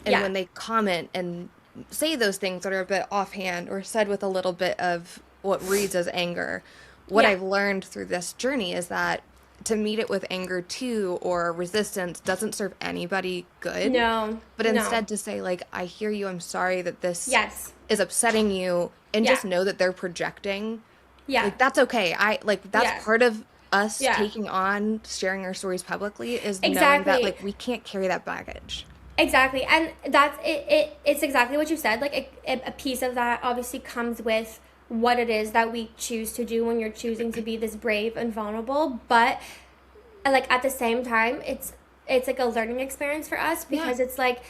and when they comment and say those things that are a bit offhand or said with a little bit of what reads as anger, what I've learned through this journey is that to meet it with anger too or resistance doesn't serve anybody good. But instead to say like, I hear you, I'm sorry that this is upsetting you, and just know that they're projecting. Like that's okay. That's part of us taking on sharing our stories publicly, is knowing that like we can't carry that baggage. Exactly. And that's it's exactly what you said. Like a piece of that obviously comes with what it is that we choose to do when you're choosing to be this brave and vulnerable, but like at the same time it's like a learning experience for us, because it's like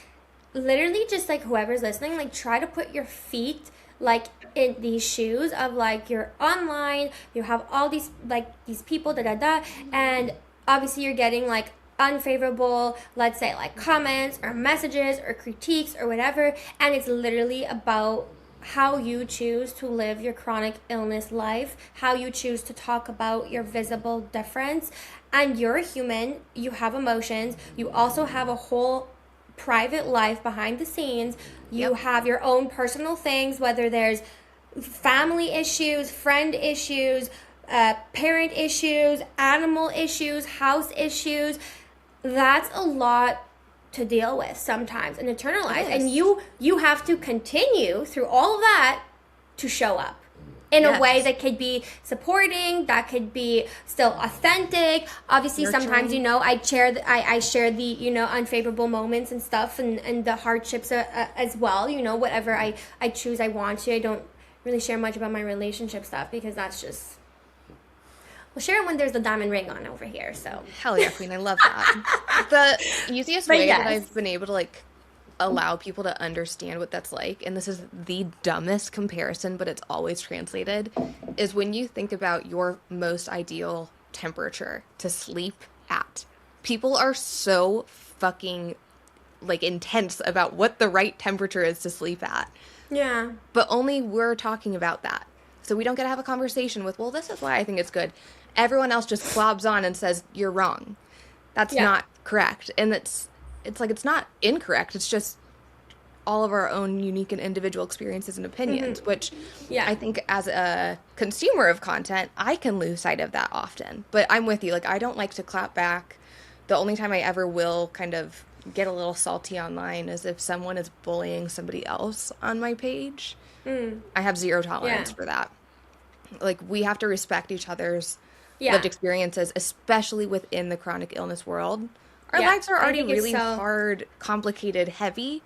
literally just like whoever's listening, like try to put your feet like in these shoes of like you're online, you have all these like these people and obviously you're getting like unfavorable, let's say like comments or messages or critiques or whatever, and it's literally about how you choose to live your chronic illness life, how you choose to talk about your visible difference. And you're a human, you have emotions, you also have a whole private life behind the scenes, you have your own personal things, whether there's family issues, friend issues, parent issues, animal issues, house issues. That's a lot to deal with sometimes and internalize, and you have to continue through all of that to show up in a way that could be supporting, that could be still authentic. Obviously sometimes, you know, I share the you know, unfavorable moments and stuff, and the hardships as well, you know, whatever I choose, I want to. I don't really share much about my relationship stuff because that's just, we'll share it when there's the diamond ring on over here. So hell yeah, queen, I love that. The easiest way that I've been able to like allow people to understand what that's like, and this is the dumbest comparison, but it's always translated, is when you think about your most ideal temperature to sleep at. People are so fucking like intense about what the right temperature is to sleep at. Yeah. But only we're talking about that. So we don't get to have a conversation with, well, this is why I think it's good. Everyone else just clobs on and says, you're wrong. That's not correct. And it's like, it's not incorrect. It's just all of our own unique and individual experiences and opinions, which I think as a consumer of content, I can lose sight of that often. But I'm with you. Like, I don't like to clap back. The only time I ever will kind of get a little salty online is if someone is bullying somebody else on my page. I have zero tolerance for that. Like, we have to respect each other's lived experiences, especially within the chronic illness world. Our lives are already really hard, complicated, heavy.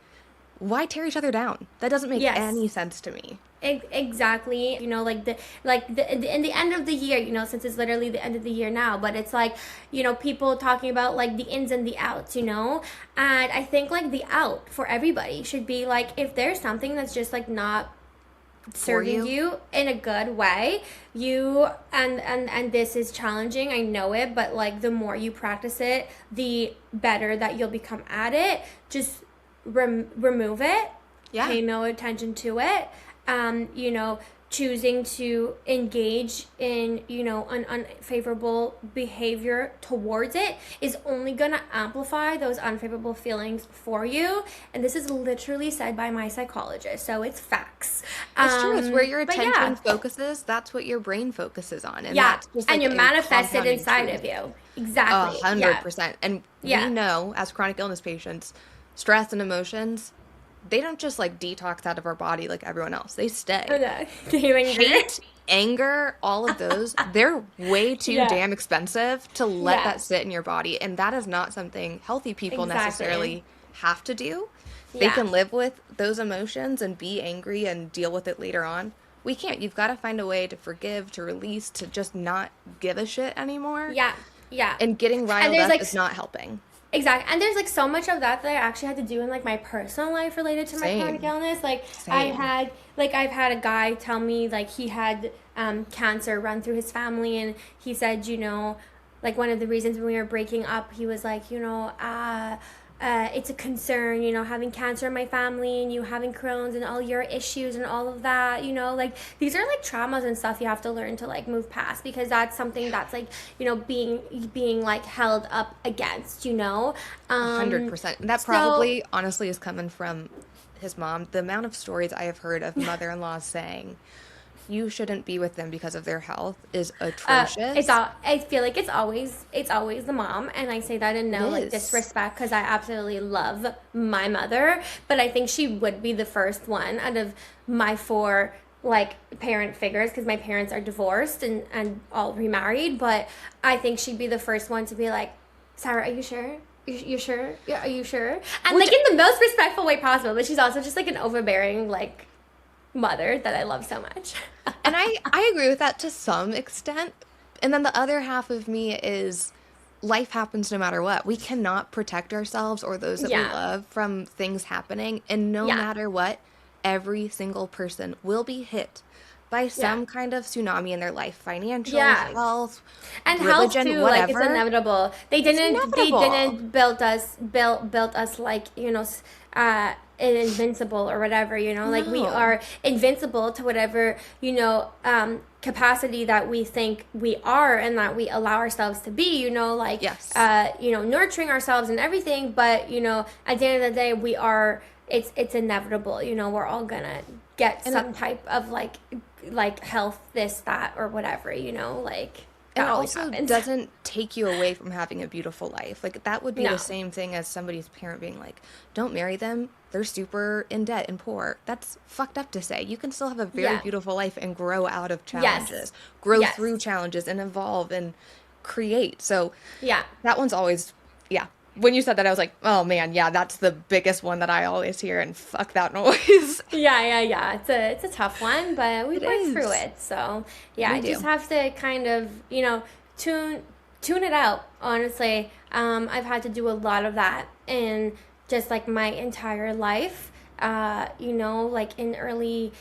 Why tear each other down? That doesn't make any sense to me. Exactly. You know, in the end of the year, you know, since it's literally the end of the year now, but it's like, you know, people talking about like the ins and the outs, you know, and I think like the out for everybody should be like, if there's something that's just like not serving you in a good way, you and this is challenging, I know it, but like the more you practice it, the better that you'll become at it. Just remove it, pay no attention to it. You know, choosing to engage in, you know, an unfavorable behavior towards it is only going to amplify those unfavorable feelings for you. And this is literally said by my psychologist, so it's facts. It's true. It's where your attention focuses. That's what your brain focuses on. And that's just like, and you manifest it inside of you. Exactly. 100%. And we know, as chronic illness patients, stress and emotions, they don't just like detox out of our body like everyone else. They stay. Hate, anger, all of those, they're way too damn expensive to let that sit in your body. And that is not something healthy people necessarily have to do. They can live with those emotions and be angry and deal with it later on. We can't. You've got to find a way to forgive, to release, to just not give a shit anymore. Yeah. Yeah. And getting riled up is not helping. Exactly. And there's, like, so much of that I actually had to do in, like, my personal life related to my chronic illness. Like, I've had a guy tell me, like, he had cancer run through his family, and he said, you know, like, one of the reasons when we were breaking up, he was like, you know, it's a concern, you know, having cancer in my family and you having Crohn's and all your issues and all of that, you know, like, these are, like, traumas and stuff you have to learn to, like, move past, because that's something that's, like, you know, being like, held up against, you know. 100%. That probably, honestly, is coming from his mom. The amount of stories I have heard of mother-in-laws saying, you shouldn't be with them because of their health is atrocious. I feel like it's always the mom, and I say that in no, like, disrespect, because I absolutely love my mother, but I think she would be the first one out of my 4, like, parent figures, because my parents are divorced and all remarried, but I think she'd be the first one to be like, Sarah, are you sure? You sure? Yeah, are you sure? And, like, in the most respectful way possible, but she's also just, like, an overbearing, like, mother that I love so much. And I agree with that to some extent. And then the other half of me is, life happens no matter what. We cannot protect ourselves or those that we love from things happening. And no matter what, every single person will be hit by some kind of tsunami in their life, financial, health, and religion, health too. Whatever. Like, it's inevitable. They didn't build us like, you know, invincible or whatever, you know, like, we are invincible to whatever, you know, capacity that we think we are and that we allow ourselves to be, you know, like, you know, nurturing ourselves and everything, but, you know, at the end of the day, we are, it's inevitable, you know, we're all gonna get some type of, like health, this, that, or whatever, you know, like, and it also doesn't take you away from having a beautiful life. Like, that would be the same thing as somebody's parent being like, don't marry them, they're super in debt and poor. That's fucked up to say. You can still have a very beautiful life and grow out of challenges, grow through challenges, and evolve and create. So that one's always, when you said that, I was like, oh man, that's the biggest one that I always hear, and fuck that noise. It's a tough one, but we work through it. So I just have to kind of, you know, tune it out, honestly. I've had to do a lot of that in just, like, my entire life, you know, like, in early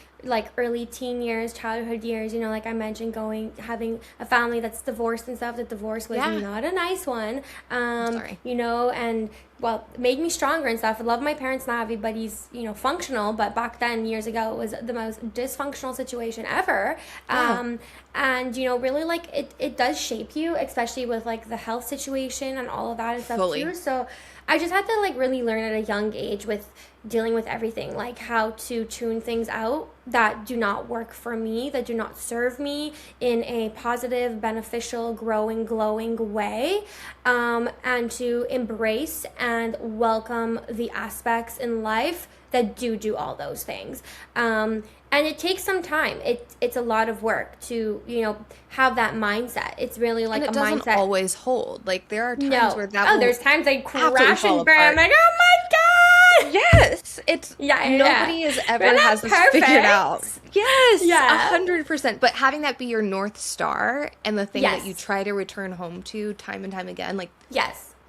teen years, childhood years, you know, like I mentioned, having a family that's divorced and stuff. The divorce was not a nice one, you know, and, well, it made me stronger and stuff. I love my parents now. Everybody's, you know, functional, but back then, years ago, it was the most dysfunctional situation ever. And, you know, really, like, it does shape you, especially with, like, the health situation and all of that and stuff too. So I just had to, like, really learn at a young age with dealing with everything, like, how to tune things out that do not work for me, that do not serve me in a positive, beneficial, growing, glowing way, and to embrace and welcome the aspects in life that do all those things. And it takes some time. It's a lot of work to, you know, have that mindset. It's really like and a mindset. It doesn't always hold. Like, there are times where that will there's times I crash and burn. I'm like, oh my God! Yes! It's, nobody has ever has this figured out. Yes! 100%. But having that be your North Star and the thing that you try to return home to time and time again, like,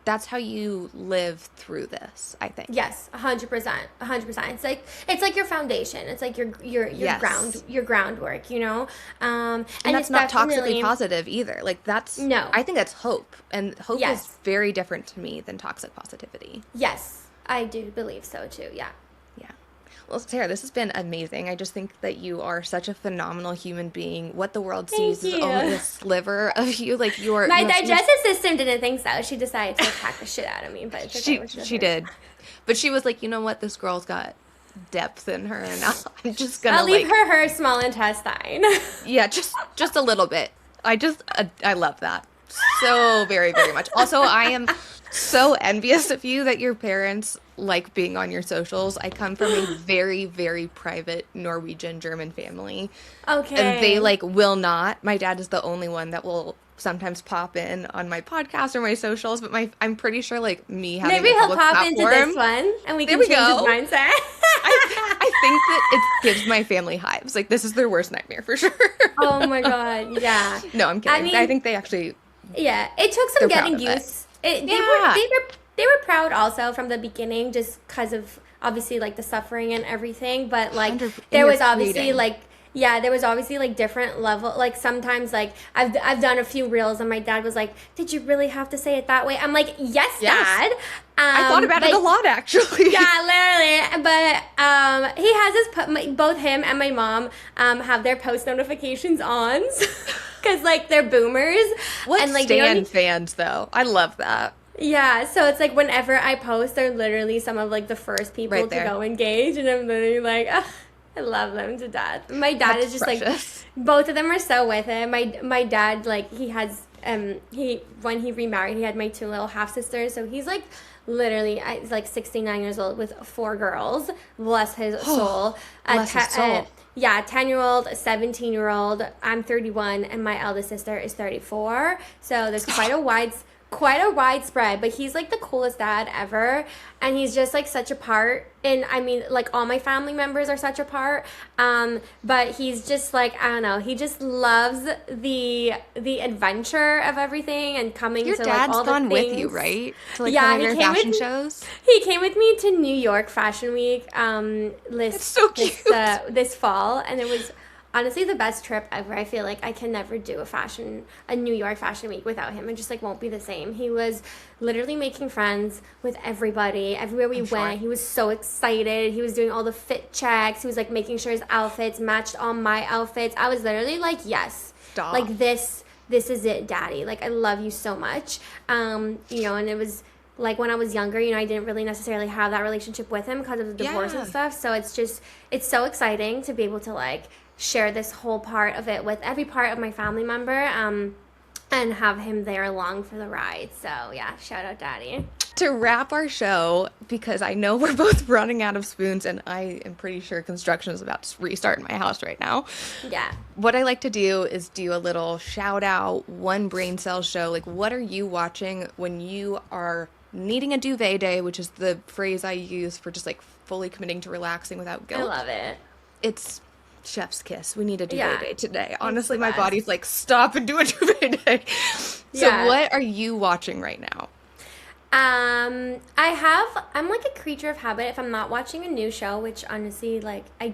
that's how you live through this, I think. Yes, 100%. 100%. It's like your foundation. It's like your groundwork, you know? And that's not toxically positive either. Like, that's I think that's hope. And hope is very different to me than toxic positivity. Yes, I do believe so too. Yeah. Well, Sarah, this has been amazing. I just think that you are such a phenomenal human being. What the world sees is only a sliver of you. Like, my digestive system didn't think so. She decided to attack the shit out of me, but it's okay. She did. But she was like, you know what? This girl's got depth in her, and I'm just gonna. I'll leave her small intestine. Yeah, just a little bit. I love that so very, very much. Also, I am so envious of you that your parents like being on your socials. I come from a very, very private Norwegian German family. Okay. And they, like, will not. My dad is the only one that will sometimes pop in on my podcast or my socials, but I'm pretty sure like me having Maybe a he'll public pop platform, into this one and we There can we change go. his mindset. I think that it gives my family hives. Like, this is their worst nightmare for sure. Oh my God. Yeah. No, I'm kidding. I mean, I think they actually, yeah, it took they're some proud getting of it. used. They Yeah. were proud also from the beginning, just because of obviously like the suffering and everything. But like 100%. there And was you're obviously creating. like there was obviously like different level. Like sometimes like I've done a few reels and my dad was like, "Did you really have to say it that way?" I'm like, "Yes, Yes. Dad." I thought about it a lot actually. Yeah, literally. But he has his both him and my mom have their post notifications on because like they're boomers. What and like Stan fans though? I love that. yeah, so it's like whenever I post, they're literally some of like the first people Right to there. go engage, and I'm literally like, ugh, I love them to death. My dad That's is just precious. like, both of them are so with him. My dad like he has when he remarried, he had my two little half sisters, so he's like literally he's like 69 years old with 4 girls. Bless his soul. Bless his soul. Yeah, 10-year-old, a 17-year-old. I'm 31, and my eldest sister is 34. So there's quite a widespread, but he's like the coolest dad ever, and he's just like such a part. And I mean, like all my family members are such a part. But he's just like, I don't know, he just loves the adventure of everything and coming Your to dad's like all gone the with things. you, right? To like Yeah, some of he your came with fashion me. shows. He came with me to New York Fashion Week It's so cute. this fall, and it was honestly the best trip ever. I feel like I can never do a New York Fashion Week without him. It just like won't be the same. He was literally making friends with everybody everywhere we sure. went. He was so excited. He was doing all the fit checks. He was like making sure his outfits matched all my outfits. I was literally like, yes, Stop. like this is it, Daddy. Like I love you so much. And it was like when I was younger, I didn't really necessarily have that relationship with him because of the divorce Yeah. and stuff. So it's so exciting to be able to like share this whole part of it with every part of my family member, and have him there along for the ride. So yeah, shout out Daddy. To wrap our show, because I know we're both running out of spoons, and I am pretty sure construction is about to restart in my house right now. Yeah. What I like to do is do a little shout out, one brain cell show. Like, what are you watching when you are needing a duvet day, which is the phrase I use for just like fully committing to relaxing without guilt. I love it. It's chef's kiss. We need a duvet Yeah. day today. Honestly, the my best. body's like, stop and do a duvet day. So Yeah. what are you watching right now? I'm like a creature of habit. If I'm not watching a new show, which honestly, like, I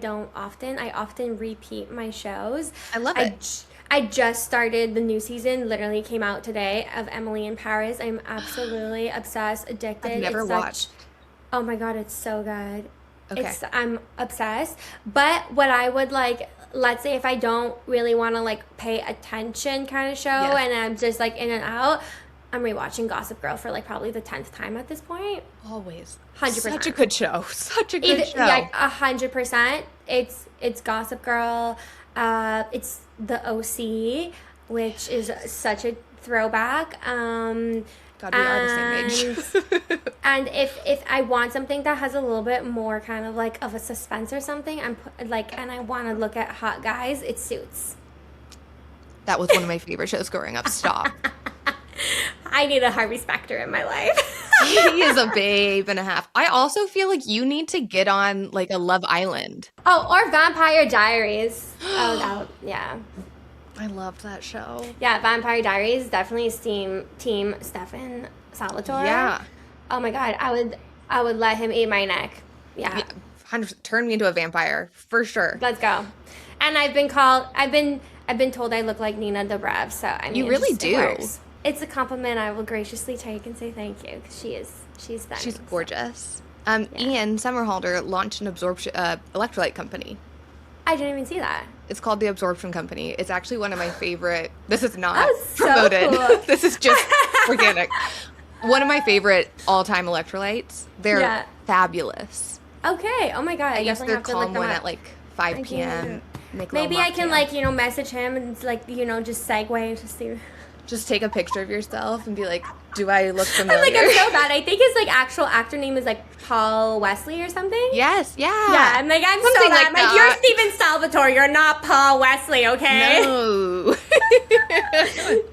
often repeat my shows. I love it. I just started the new season, literally came out today, of Emily in Paris. I'm absolutely obsessed, addicted. I've never watched. Oh my God, it's so good. Okay. I'm obsessed. But what I would like, let's say if I don't really want to like pay attention kind of show, Yeah. and I'm just like in and out, I'm rewatching Gossip Girl for like probably the 10th time at this point. Always. 100%. Such a good show. Such a good show. Like 100%. It's Gossip Girl. It's the OC, which is such a throwback. God, we are the same age. And if I want something that has a little bit more kind of like of a suspense or something, and I want to look at hot guys, it's Suits. That was one of my favorite shows growing up. Stop. I need a Harvey Specter in my life. He is a babe and a half. I also feel like you need to get on like a Love Island. Oh, or Vampire Diaries. Oh, yeah. I loved that show. Yeah, Vampire Diaries, definitely team Stefan Salvatore. Yeah. Oh my God, I would let him eat my neck. Yeah. 100%. Turn me into a vampire for sure. Let's go. And I've been told I look like Nina Dobrev, so I mean, You really it do. works. It's a compliment I will graciously take and say thank you, because she's stunning. She's gorgeous. Ian Somerhalder launched an absorption electrolyte company. I didn't even see that. It's called the Absorption Company. It's actually one of my favorite. This is not Oh, so promoted. cool. This is just organic. One of my favorite all-time electrolytes. They're Yeah. fabulous. Okay. Oh my God. I I use definitely their have to look calm them one up. at like 5 I p.m. can- Make a Maybe little I can mocktail. message him and like just segue to see. Just take a picture of yourself and be like, do I look I'm familiar? like, I'm so bad. I think his like actual actor name is like Paul Wesley or something. Yes, yeah. Yeah, I'm like, I'm Something so bad. like I'm like, that. you're Steven Salvatore. You're not Paul Wesley, okay? No.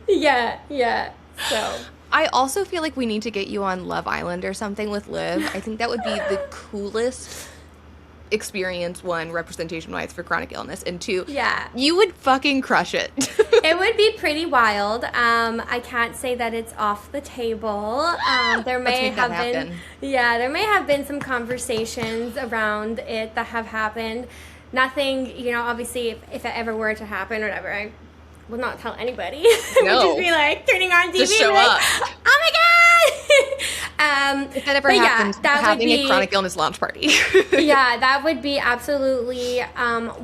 Yeah. So. I also feel like we need to get you on Love Island or something with Liv. I think that would be the coolest experience, one, representation-wise for chronic illness, and two, Yeah. you would fucking crush it. It would be pretty wild. I can't say that it's off the table. There may make that have been, happen. there may have been some conversations around it that have happened. Nothing, obviously, if it ever were to happen or whatever, I will not tell anybody. No. We'd just be like turning on TV Just show and be like, up. oh my god! If that ever but happens, that would having be, a chronic illness launch party. yeah, that would be absolutely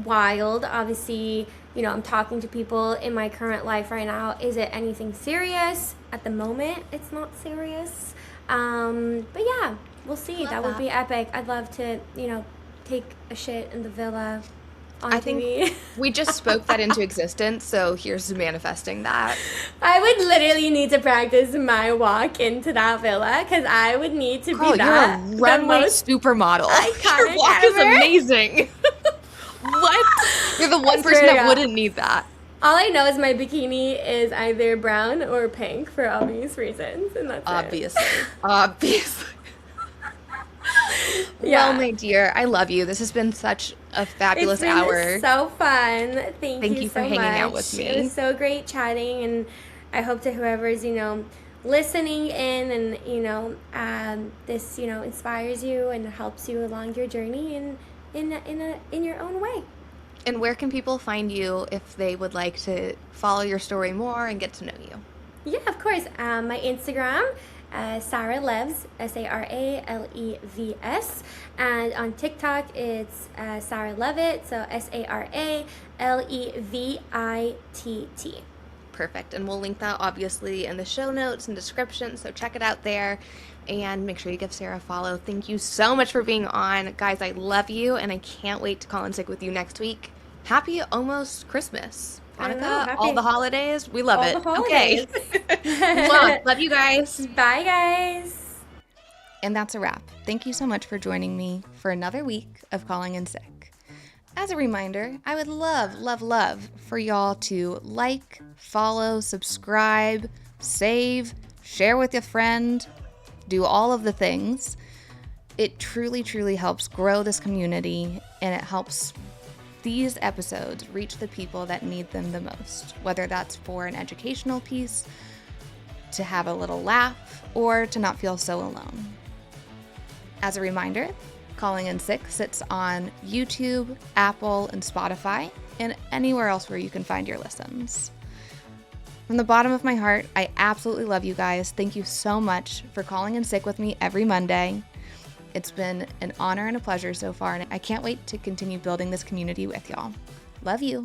wild. Obviously, I'm talking to people in my current life right now. Is it anything serious? At the moment, it's not serious. But yeah, we'll see. That would be epic. I'd love to, take a shit in the villa on I TV. think we just spoke that into existence, so here's manifesting that. I would literally need to practice my walk into that villa because I would need to Girl, be you're that a runway most supermodel. iconic Your walk ever. is amazing. What? You're the one swear person to that God. wouldn't need that. All I know is my bikini is either brown or pink for obvious reasons, and that's Obviously. it. Obviously. Yeah. Well, my dear, I love you. This has been such a fabulous It's been hour. so fun. Thank Thank you you for so hanging much. out with me. It was so great chatting, and I hope to whoever's listening in, and this inspires you and helps you along your journey in your own way. And where can people find you if they would like to follow your story more and get to know you? Yeah, of course. My Instagram, Sara Levs, SARALEVS, and on TikTok it's Sara Levitt, so SARALEVITT. Perfect. And we'll link that obviously in the show notes and description, so check it out there. And make sure you give Sarah a follow. Thank you so much for being on. Guys, I love you, and I can't wait to call in sick with you next week. Happy almost Christmas. I know, Hanukkah, happy- all the holidays. We love all it. the holidays. Okay. Mwah. Love you guys. Bye, guys. And that's a wrap. Thank you so much for joining me for another week of Calling in Sick. As a reminder, I would love for y'all to like, follow, subscribe, save, share with a friend, do all of the things. It truly helps grow this community, and it helps these episodes reach the people that need them the most, whether that's for an educational piece, to have a little laugh, or to not feel so alone. As a reminder, Calling in Sick sits on YouTube, Apple, and Spotify, and anywhere else where you can find your listens. From the bottom of my heart, I absolutely love you guys. Thank you so much for calling in sick with me every Monday. It's been an honor and a pleasure so far, and I can't wait to continue building this community with y'all. Love you.